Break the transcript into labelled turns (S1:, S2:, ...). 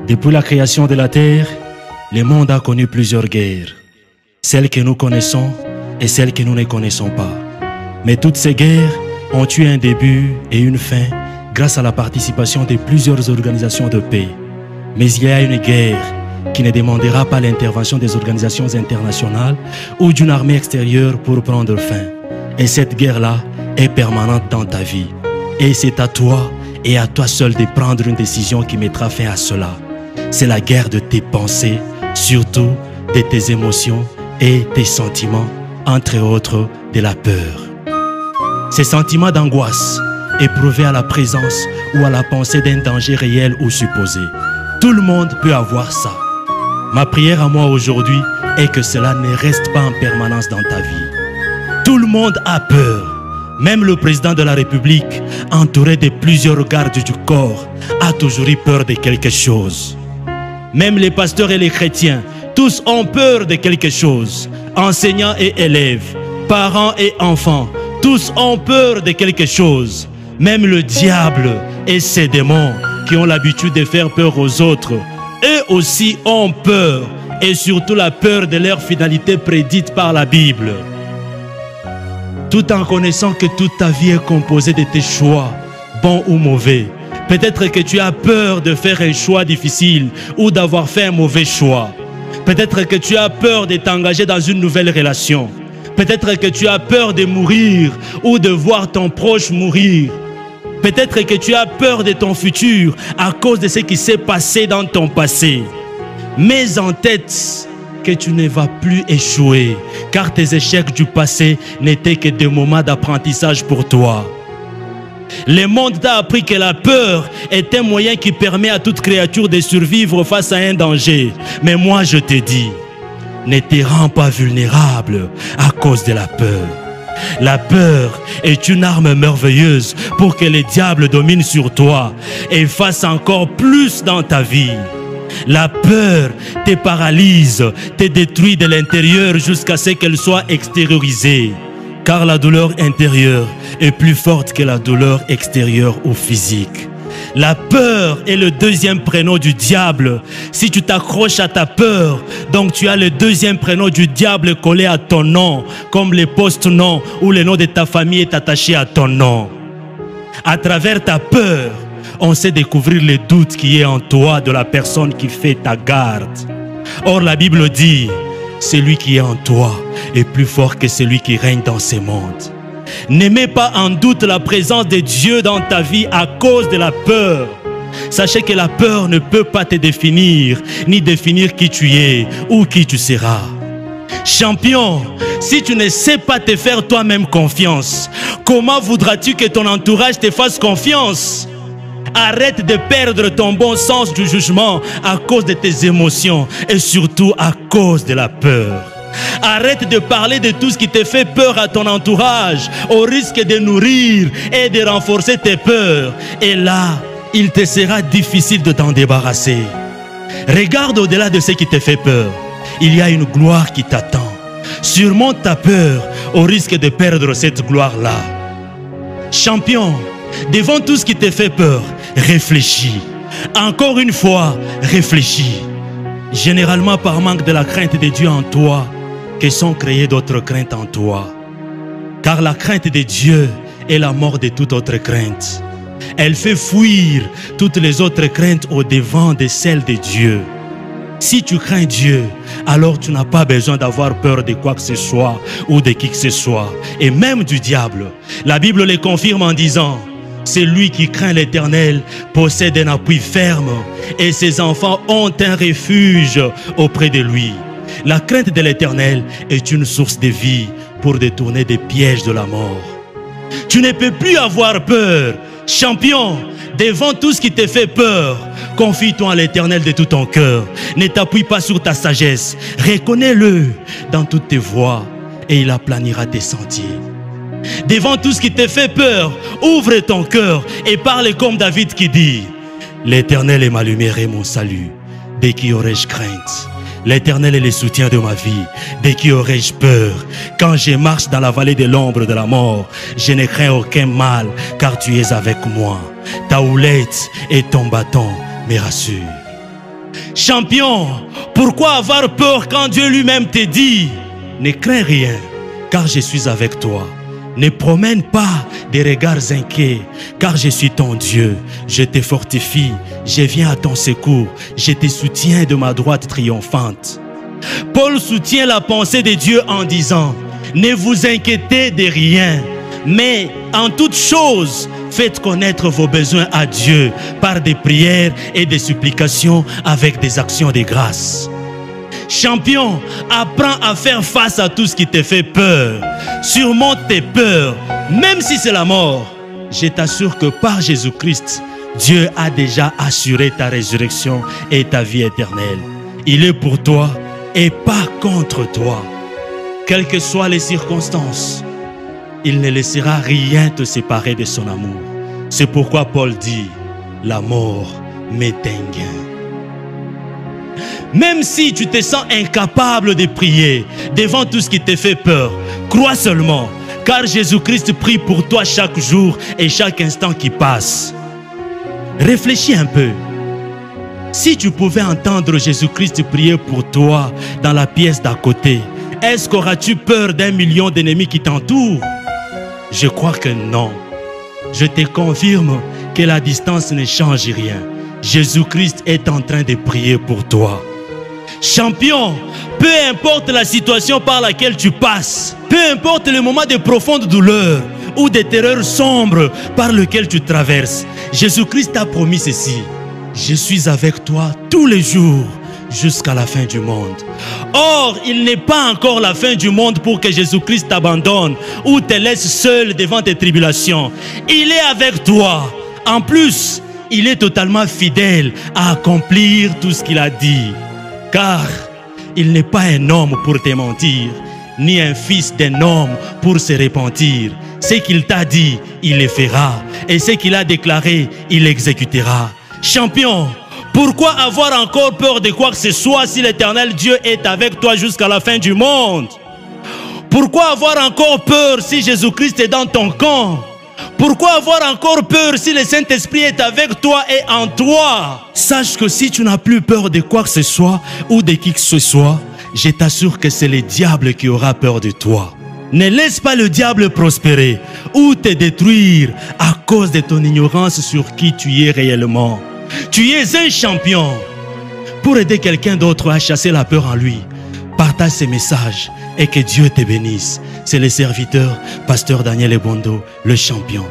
S1: Depuis la création de la terre, le monde a connu plusieurs guerres. Celles que nous connaissons et celles que nous ne connaissons pas. Mais toutes ces guerres ont eu un début et une fin grâce à la participation de plusieurs organisations de paix. Mais il y a une guerre qui ne demandera pas l'intervention des organisations internationales ou d'une armée extérieure pour prendre fin. Et cette guerre-là est permanente dans ta vie. Et c'est à toi et à toi seul de prendre une décision qui mettra fin à cela. C'est la guerre de tes pensées, surtout de tes émotions et tes sentiments, entre autres de la peur. Ces sentiments d'angoisse éprouvés à la présence ou à la pensée d'un danger réel ou supposé. Tout le monde peut avoir ça. Ma prière à moi aujourd'hui est que cela ne reste pas en permanence dans ta vie. Tout le monde a peur. Même le président de la République, entouré de plusieurs gardes du corps, a toujours eu peur de quelque chose. Même les pasteurs et les chrétiens, tous ont peur de quelque chose. Enseignants et élèves, parents et enfants, tous ont peur de quelque chose. Même le diable et ses démons qui ont l'habitude de faire peur aux autres, eux aussi ont peur, et surtout la peur de leur finalité prédite par la Bible. Tout en connaissant que toute ta vie est composée de tes choix, bons ou mauvais. Peut-être que tu as peur de faire un choix difficile ou d'avoir fait un mauvais choix. Peut-être que tu as peur de t'engager dans une nouvelle relation. Peut-être que tu as peur de mourir ou de voir ton proche mourir. Peut-être que tu as peur de ton futur à cause de ce qui s'est passé dans ton passé. Mets en tête que tu ne vas plus échouer, car tes échecs du passé n'étaient que des moments d'apprentissage pour toi. Le monde t'a appris que la peur est un moyen qui permet à toute créature de survivre face à un danger. Mais moi je te dis, ne te rends pas vulnérable à cause de la peur. La peur est une arme merveilleuse pour que le diable domine sur toi et fasse encore plus dans ta vie. La peur te paralyse, te détruit de l'intérieur jusqu'à ce qu'elle soit extériorisée. Car la douleur intérieure est plus forte que la douleur extérieure ou physique. La peur est le deuxième prénom du diable. Si tu t'accroches à ta peur, donc tu as le deuxième prénom du diable collé à ton nom, comme le post-nom ou le nom de ta famille est attaché à ton nom. À travers ta peur, on sait découvrir le doute qui est en toi de la personne qui fait ta garde. Or la Bible dit, celui qui est en toi est plus fort que celui qui règne dans ce monde. Ne mets pas en doute la présence de Dieu dans ta vie à cause de la peur. Sachez que la peur ne peut pas te définir, ni définir qui tu es ou qui tu seras. Champion, si tu ne sais pas te faire toi-même confiance, comment voudras-tu que ton entourage te fasse confiance? Arrête de perdre ton bon sens du jugement à cause de tes émotions et surtout à cause de la peur. Arrête de parler de tout ce qui te fait peur à ton entourage au risque de nourrir et de renforcer tes peurs. Et là, il te sera difficile de t'en débarrasser. Regarde au-delà de ce qui te fait peur. Il y a une gloire qui t'attend. Surmonte ta peur au risque de perdre cette gloire-là. Champion, devant tout ce qui te fait peur, réfléchis. Encore une fois, réfléchis. Généralement par manque de la crainte de Dieu en toi, que sont créées d'autres craintes en toi. Car la crainte de Dieu est la mort de toute autre crainte. Elle fait fuir toutes les autres craintes au devant de celles de Dieu. Si tu crains Dieu, alors tu n'as pas besoin d'avoir peur de quoi que ce soit ou de qui que ce soit, et même du diable. La Bible le confirme en disant, celui qui craint l'Éternel possède un appui ferme et ses enfants ont un refuge auprès de lui. La crainte de l'Éternel est une source de vie pour détourner des pièges de la mort. Tu ne peux plus avoir peur. Champion, devant tout ce qui te fait peur, confie-toi à l'Éternel de tout ton cœur. Ne t'appuie pas sur ta sagesse. Reconnais-le dans toutes tes voies et il aplanira tes sentiers. Devant tout ce qui te fait peur, ouvre ton cœur et parle comme David qui dit, l'Éternel est ma lumière et mon salut. De qui aurais-je crainte? L'Éternel est le soutien de ma vie. De qui aurais-je peur? Quand je marche dans la vallée de l'ombre de la mort, je ne crains aucun mal, car tu es avec moi. Ta houlette et ton bâton me rassurent. Champion, pourquoi avoir peur quand Dieu lui-même te dit « Ne crains rien, car je suis avec toi. Ne promène pas des regards inquiets, car je suis ton Dieu. Je te fortifie, je viens à ton secours, je te soutiens de ma droite triomphante. » Paul soutient la pensée de Dieu en disant « Ne vous inquiétez de rien, mais en toute chose, faites connaître vos besoins à Dieu par des prières et des supplications avec des actions de grâce. » Champion, apprends à faire face à tout ce qui te fait peur. Surmonte tes peurs, même si c'est la mort. Je t'assure que par Jésus-Christ, Dieu a déjà assuré ta résurrection et ta vie éternelle. Il est pour toi et pas contre toi. Quelles que soient les circonstances, il ne laissera rien te séparer de son amour. C'est pourquoi Paul dit, la mort m'est un gain. Même si tu te sens incapable de prier devant tout ce qui te fait peur, crois seulement, car Jésus-Christ prie pour toi chaque jour et chaque instant qui passe. Réfléchis un peu. Si tu pouvais entendre Jésus-Christ prier pour toi dans la pièce d'à côté, est-ce qu'auras-tu peur d'1 million d'ennemis qui t'entourent? Je crois que non. Je te confirme que la distance ne change rien. Jésus-Christ est en train de prier pour toi. Champion, peu importe la situation par laquelle tu passes, peu importe le moment de profonde douleur ou de terreur sombre par lequel tu traverses, Jésus-Christ t'a promis ceci. Je suis avec toi tous les jours jusqu'à la fin du monde. Or, il n'est pas encore la fin du monde pour que Jésus-Christ t'abandonne ou te laisse seul devant tes tribulations. Il est avec toi. En plus, il est totalement fidèle à accomplir tout ce qu'il a dit. Car il n'est pas un homme pour te mentir, ni un fils d'un homme pour se repentir. Ce qu'il t'a dit, il le fera. Et ce qu'il a déclaré, il l'exécutera. Champion, pourquoi avoir encore peur de quoi que ce soit si l'Éternel Dieu est avec toi jusqu'à la fin du monde? Pourquoi avoir encore peur si Jésus-Christ est dans ton camp? Pourquoi avoir encore peur si le Saint-Esprit est avec toi et en toi? Sache que si tu n'as plus peur de quoi que ce soit ou de qui que ce soit, je t'assure que c'est le diable qui aura peur de toi. Ne laisse pas le diable prospérer ou te détruire à cause de ton ignorance sur qui tu es réellement. Tu es un champion. Pour aider quelqu'un d'autre à chasser la peur en lui, partage ces messages et que Dieu te bénisse. C'est le serviteur, pasteur Daniel Ebondo, le champion.